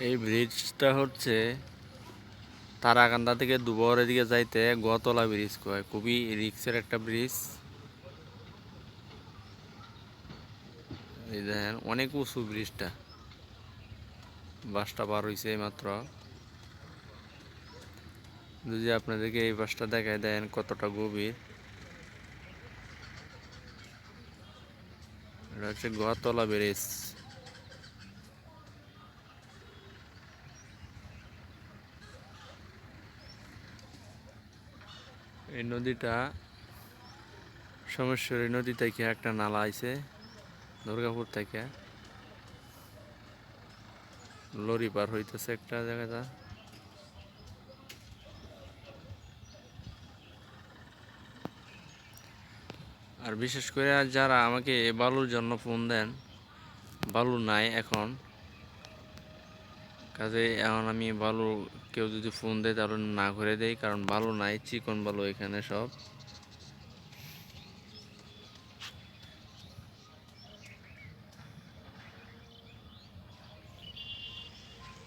এই ব্রিজটা হচ্ছে তারাকান্দা থেকে দুবরের দিকে যাইতে গোতলা ব্রিজ কয়, খুবই রিক্সের একটা ব্রিজ। এই দেখেন অনেক উঁচু ব্রিজটা, বাসটা পার হয়েছে মাত্র। যদি আপনাদেরকে এই বাসটা দেখায় দেন কতটা গভীর। এটা হচ্ছে গোতলা ব্রিজ। এই নদীটা সোমেশ্বরী নদী থেকে একটা নালা আইছে দুর্গাপুর থেকে, লরি পার হইতেছে একটা জায়গাটা। আর বিশেষ করে যারা আমাকে বালুর জন্য ফোন দেন, বালু নাই এখন, কাজে এখন আমি বালু কেউ যদি ফোন দেয় তাহলে না করে দেই, কারণ বালু নাই, চিকন বালু এখানে সব।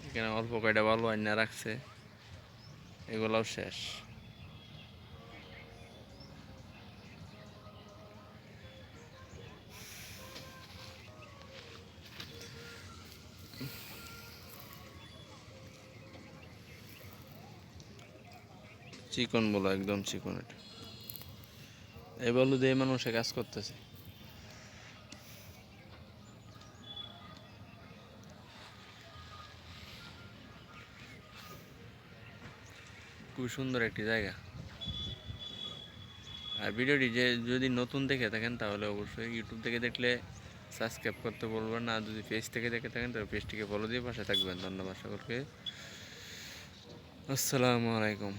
এখানে অল্প কয়টা বালু আইনা রাখছে, এগুলাও শেষ। চিকন বালু, একদম চিকন। এটা এই বালু দিয়ে মানুষে কাজ করতেছে। খুব সুন্দর একটি জায়গা। আর ভিডিওটি যদি নতুন দেখে থাকেন তাহলে অবশ্যই ইউটিউব থেকে দেখলে সাবস্ক্রাইব করতে বলবেন না, আর যদি পেজ থেকে দেখে থাকেন তাহলে পেজটিকে ফলো দিয়ে পাশে থাকবেন। ধন্যবাদ সকলকে, আসসালামু আলাইকুম।